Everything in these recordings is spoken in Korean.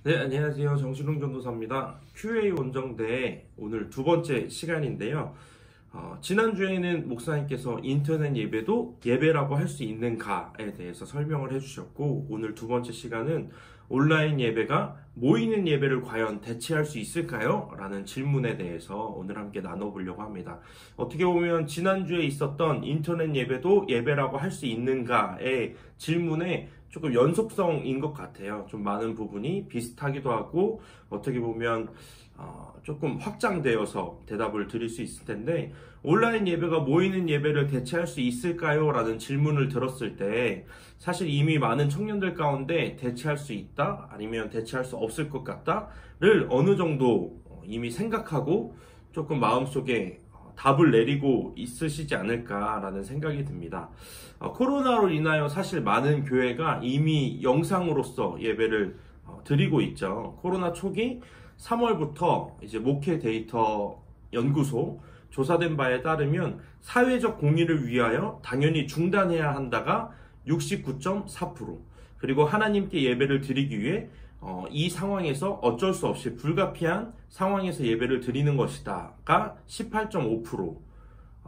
네, 안녕하세요. 정신웅 전도사입니다. QA 원정대 오늘 두 번째 시간인데요. 지난주에는 목사님께서 인터넷 예배도 예배라고 할 수 있는가에 대해서 설명을 해주셨고, 오늘 두 번째 시간은 온라인 예배가 모이는 예배를 과연 대체할 수 있을까요? 라는 질문에 대해서 오늘 함께 나눠보려고 합니다. 어떻게 보면 지난주에 있었던 인터넷 예배도 예배라고 할 수 있는가의 질문에 조금 연속성인 것 같아요. 좀 많은 부분이 비슷하기도 하고, 어떻게 보면 조금 확장되어서 대답을 드릴 수 있을 텐데, 온라인 예배가 모이는 예배를 대체할 수 있을까요? 라는 질문을 들었을 때 사실 이미 많은 청년들 가운데 대체할 수 있다? 아니면 대체할 수 없을 것 같다?를 어느 정도 이미 생각하고 조금 마음속에 답을 내리고 있으시지 않을까라는 생각이 듭니다. 코로나로 인하여 사실 많은 교회가 이미 영상으로서 예배를 드리고 있죠. 코로나 초기 3월부터 이제 목회 데이터 연구소 조사된 바에 따르면 사회적 공의를 위하여 당연히 중단해야 한다가 69.4%, 그리고 하나님께 예배를 드리기 위해 이 상황에서 어쩔 수 없이 불가피한 상황에서 예배를 드리는 것이다가 18.5%,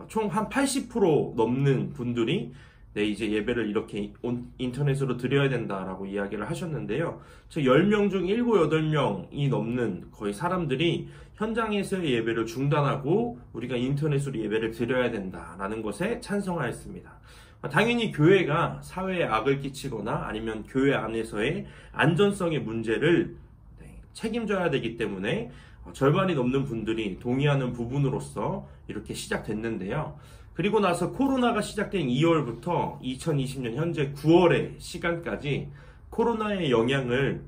총 한 80% 넘는 분들이 이제 예배를 이렇게 인터넷으로 드려야 된다라고 이야기를 하셨는데요. 10명 중 7, 8명이 넘는 거의 사람들이 현장에서의 예배를 중단하고 우리가 인터넷으로 예배를 드려야 된다라는 것에 찬성하였습니다. 당연히 교회가 사회에 악을 끼치거나 아니면 교회 안에서의 안전성의 문제를 책임져야 되기 때문에 절반이 넘는 분들이 동의하는 부분으로서 이렇게 시작됐는데요. 그리고 나서 코로나가 시작된 2월부터 2020년 현재 9월의 시간까지 코로나의 영향을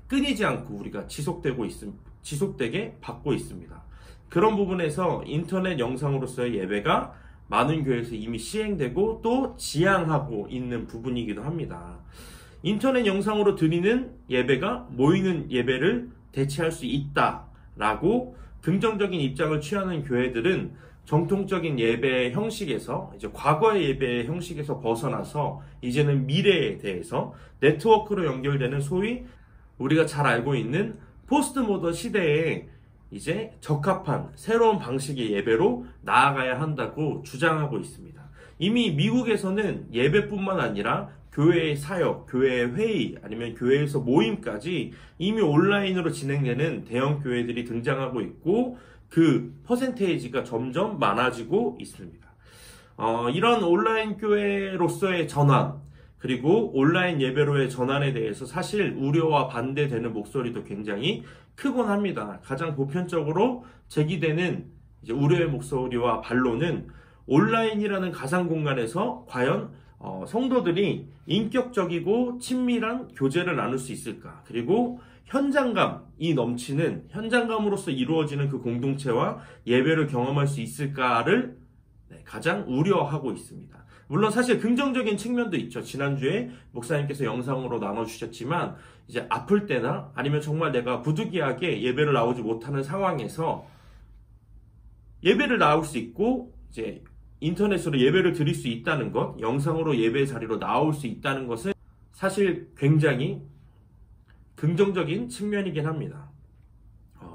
끊이지 않고 우리가 지속되게 받고 있습니다. 그런 부분에서 인터넷 영상으로서의 예배가 많은 교회에서 이미 시행되고 또 지향하고 있는 부분이기도 합니다. 인터넷 영상으로 드리는 예배가 모이는 예배를 대체할 수 있다라고 긍정적인 입장을 취하는 교회들은 정통적인 예배 형식에서, 이제 과거의 예배 형식에서 벗어나서 이제는 미래에 대해서 네트워크로 연결되는 소위 우리가 잘 알고 있는 포스트 모던 시대에 이제 적합한 새로운 방식의 예배로 나아가야 한다고 주장하고 있습니다. 이미 미국에서는 예배뿐만 아니라 교회의 사역, 교회의 회의, 아니면 교회에서 모임까지 이미 온라인으로 진행되는 대형 교회들이 등장하고 있고, 그 퍼센테이지가 점점 많아지고 있습니다. 이런 온라인 교회로서의 전환, 그리고 온라인 예배로의 전환에 대해서 사실 우려와 반대되는 목소리도 굉장히 크곤 합니다. 가장 보편적으로 제기되는 이제 우려의 목소리와 반론은 온라인이라는 가상 공간에서 과연 성도들이 인격적이고 친밀한 교제를 나눌 수 있을까? 그리고 현장감이 넘치는, 현장감으로서 이루어지는 그 공동체와 예배를 경험할 수 있을까를 가장 우려하고 있습니다. 물론 사실 긍정적인 측면도 있죠. 지난주에 목사님께서 영상으로 나눠주셨지만, 이제 아플 때나 아니면 정말 내가 부득이하게 예배를 나오지 못하는 상황에서 예배를 나올 수 있고, 이제 인터넷으로 예배를 드릴 수 있다는 것, 영상으로 예배 자리로 나올 수 있다는 것은 사실 굉장히 긍정적인 측면이긴 합니다.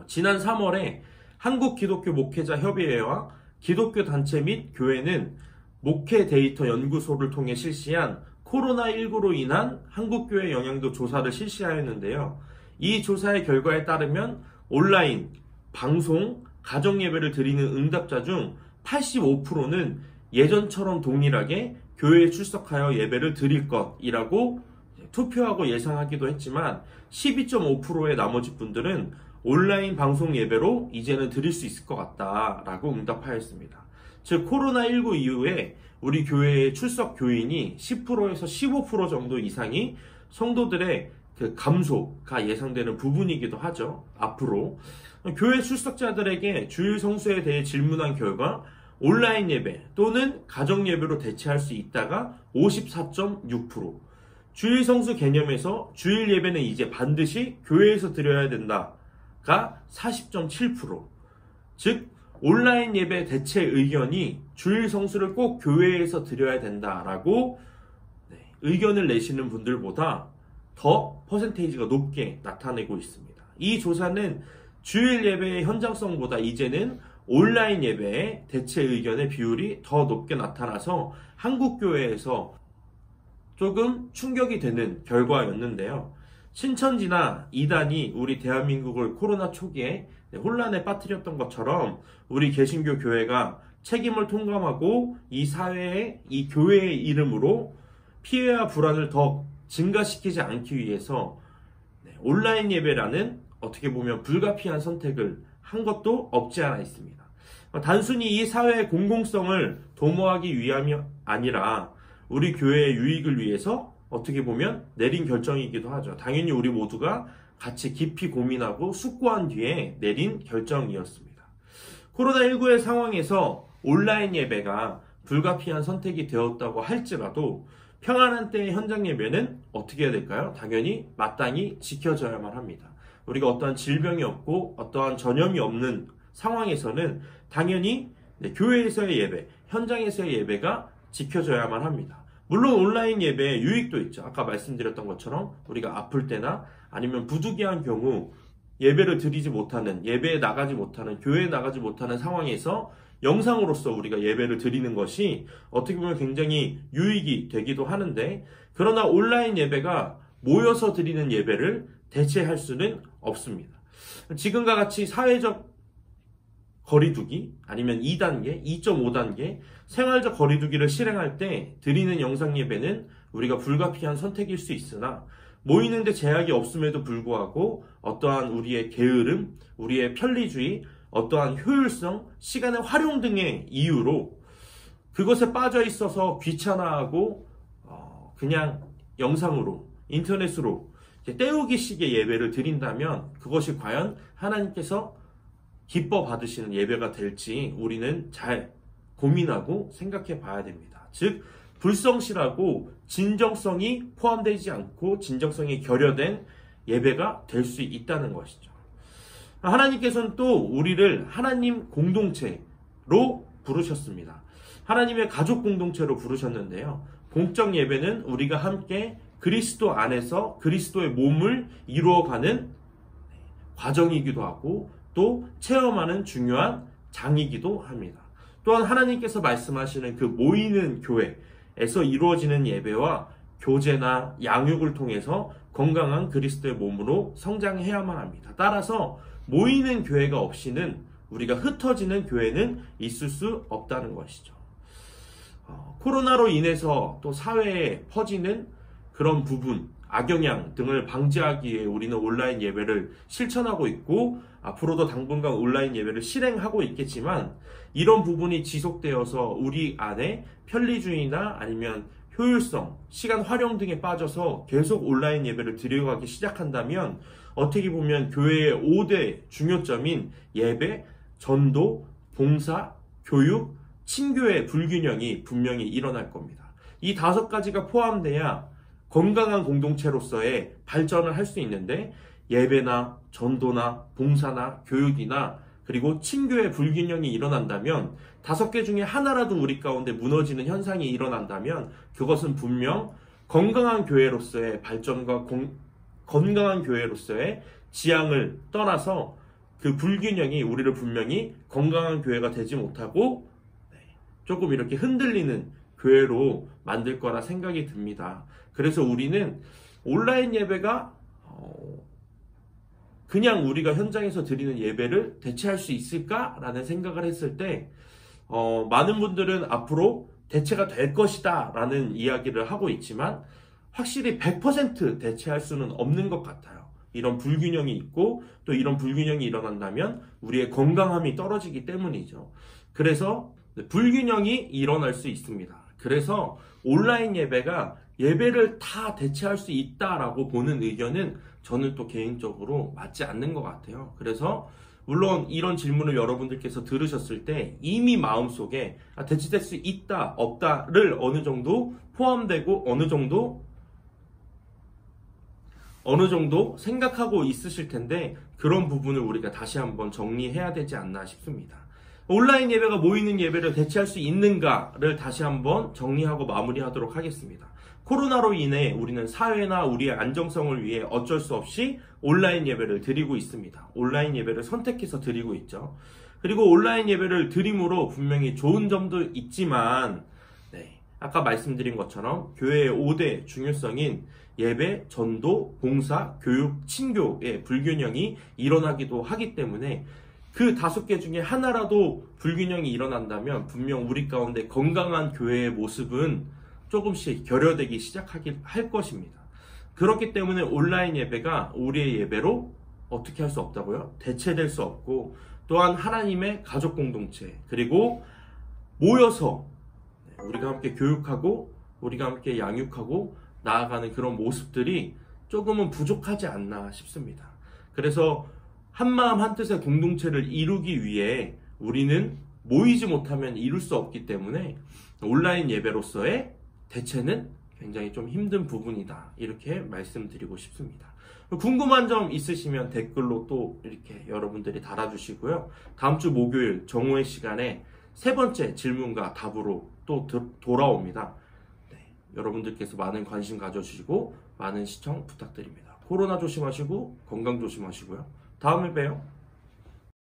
지난 3월에 한국기독교 목회자 협의회와 기독교 단체 및 교회는 목회 데이터 연구소를 통해 실시한 코로나19로 인한 한국교회 영향도 조사를 실시하였는데요. 이 조사의 결과에 따르면 온라인, 방송, 가정예배를 드리는 응답자 중 85%는 예전처럼 동일하게 교회에 출석하여 예배를 드릴 것이라고 투표하고 예상하기도 했지만, 12.5%의 나머지 분들은 온라인 방송 예배로 이제는 드릴 수 있을 것 같다라고 응답하였습니다. 즉 코로나19 이후에 우리 교회의 출석 교인이 10%에서 15% 정도 이상이 성도들의 그 감소가 예상되는 부분이기도 하죠. 앞으로 교회 출석자들에게 주일 성수에 대해 질문한 결과 온라인 예배 또는 가정 예배로 대체할 수 있다가 54.6%, 주일 성수 개념에서 주일 예배는 이제 반드시 교회에서 드려야 된다가 40.7%, 즉 온라인 예배 대체 의견이 주일 성수를 꼭 교회에서 드려야 된다라고 의견을 내시는 분들보다 더 퍼센테이지가 높게 나타내고 있습니다. 이 조사는 주일 예배의 현장성보다 이제는 온라인 예배의 대체 의견의 비율이 더 높게 나타나서 한국 교회에서 조금 충격이 되는 결과였는데요. 신천지나 이단이 우리 대한민국을 코로나 초기에 혼란에 빠뜨렸던 것처럼 우리 개신교 교회가 책임을 통감하고 이 사회에 이 교회의 이름으로 피해와 불안을 더 증가시키지 않기 위해서 온라인 예배라는 어떻게 보면 불가피한 선택을 한 것도 없지 않아 있습니다. 단순히 이 사회의 공공성을 도모하기 위함이 아니라 우리 교회의 유익을 위해서 어떻게 보면 내린 결정이기도 하죠. 당연히 우리 모두가 같이 깊이 고민하고 숙고한 뒤에 내린 결정이었습니다. 코로나19의 상황에서 온라인 예배가 불가피한 선택이 되었다고 할지라도 평안한 때의 현장 예배는 어떻게 해야 될까요? 당연히 마땅히 지켜져야만 합니다. 우리가 어떠한 질병이 없고 어떠한 전염이 없는 상황에서는 당연히 교회에서의 예배, 현장에서의 예배가 지켜져야만 합니다. 물론 온라인 예배의 유익도 있죠. 아까 말씀드렸던 것처럼 우리가 아플 때나 아니면 부득이한 경우 예배를 드리지 못하는, 예배에 나가지 못하는, 교회에 나가지 못하는 상황에서 영상으로서 우리가 예배를 드리는 것이 어떻게 보면 굉장히 유익이 되기도 하는데, 그러나 온라인 예배가 모여서 드리는 예배를 대체할 수는 없습니다. 지금과 같이 사회적 거리두기 아니면 2단계, 2.5단계 생활적 거리두기를 실행할 때 드리는 영상 예배는 우리가 불가피한 선택일 수 있으나 모이는데 제약이 없음에도 불구하고 어떠한 우리의 게으름, 우리의 편리주의, 어떠한 효율성, 시간의 활용 등의 이유로 그것에 빠져 있어서 귀찮아하고 그냥 영상으로, 인터넷으로 때우기식의 예배를 드린다면 그것이 과연 하나님께서 기뻐 받으시는 예배가 될지 우리는 잘 고민하고 생각해 봐야 됩니다. 즉, 불성실하고 진정성이 포함되지 않고 진정성이 결여된 예배가 될 수 있다는 것이죠. 하나님께서는 또 우리를 하나님 공동체로 부르셨습니다. 하나님의 가족 공동체로 부르셨는데요. 공적 예배는 우리가 함께 그리스도 안에서 그리스도의 몸을 이루어가는 과정이기도 하고 또 체험하는 중요한 장이기도 합니다. 또한 하나님께서 말씀하시는 그 모이는 교회에서 이루어지는 예배와 교제나 양육을 통해서 건강한 그리스도의 몸으로 성장해야만 합니다. 따라서 모이는 교회가 없이는 우리가 흩어지는 교회는 있을 수 없다는 것이죠. 코로나로 인해서 또 사회에 퍼지는 그런 부분, 악영향 등을 방지하기 위해 우리는 온라인 예배를 실천하고 있고 앞으로도 당분간 온라인 예배를 실행하고 있겠지만 이런 부분이 지속되어서 우리 안에 편리주의나 아니면 효율성, 시간 활용 등에 빠져서 계속 온라인 예배를 드려가기 시작한다면 어떻게 보면 교회의 5대 중요점인 예배, 전도, 봉사, 교육, 친교의 불균형이 분명히 일어날 겁니다. 이 5가지가 포함돼야 건강한 공동체로서의 발전을 할 수 있는데 예배나 전도나 봉사나 교육이나 그리고 친교의 불균형이 일어난다면 5개 중에 하나라도 우리 가운데 무너지는 현상이 일어난다면 그것은 분명 건강한 교회로서의 발전과 건강한 교회로서의 지향을 떠나서 그 불균형이 우리를 분명히 건강한 교회가 되지 못하고 조금 이렇게 흔들리는 교회로 만들 거라 생각이 듭니다. 그래서 우리는 온라인 예배가 그냥 우리가 현장에서 드리는 예배를 대체할 수 있을까라는 생각을 했을 때 많은 분들은 앞으로 대체가 될 것이다 라는 이야기를 하고 있지만 확실히 100% 대체할 수는 없는 것 같아요. 이런 불균형이 있고 또 이런 불균형이 일어난다면 우리의 건강함이 떨어지기 때문이죠. 그래서 불균형이 일어날 수 있습니다. 그래서 온라인 예배가 예배를 다 대체할 수 있다라고 보는 의견은 저는 또 개인적으로 맞지 않는 것 같아요. 그래서 물론 이런 질문을 여러분들께서 들으셨을 때 이미 마음속에 대체될 수 있다, 없다를 어느 정도 포함되고 어느 정도 생각하고 있으실 텐데 그런 부분을 우리가 다시 한번 정리해야 되지 않나 싶습니다. 온라인 예배가 모이는 예배를 대체할 수 있는가를 다시 한번 정리하고 마무리하도록 하겠습니다. 코로나로 인해 우리는 사회나 우리의 안정성을 위해 어쩔 수 없이 온라인 예배를 드리고 있습니다. 온라인 예배를 선택해서 드리고 있죠. 그리고 온라인 예배를 드림으로 분명히 좋은 점도 있지만, 아까 말씀드린 것처럼 교회의 5대 중요성인 예배, 전도, 봉사, 교육, 친교의 불균형이 일어나기도 하기 때문에 그 5개 중에 하나라도 불균형이 일어난다면 분명 우리 가운데 건강한 교회의 모습은 조금씩 결여되기 할 것입니다. 그렇기 때문에 온라인 예배가 우리의 예배로 어떻게 할 수 없다고요? 대체될 수 없고, 또한 하나님의 가족 공동체, 그리고 모여서 우리가 함께 교육하고 우리가 함께 양육하고 나아가는 그런 모습들이 조금은 부족하지 않나 싶습니다. 그래서 한마음 한뜻의 공동체를 이루기 위해 우리는 모이지 못하면 이룰 수 없기 때문에 온라인 예배로서의 대체는 굉장히 좀 힘든 부분이다, 이렇게 말씀드리고 싶습니다. 궁금한 점 있으시면 댓글로 또 이렇게 여러분들이 달아주시고요. 다음 주 목요일 정오의 시간에 3번째 질문과 답으로 또 돌아옵니다. 여러분들께서 많은 관심 가져주시고 많은 시청 부탁드립니다. 코로나 조심하시고 건강 조심하시고요. 다음에 봬요.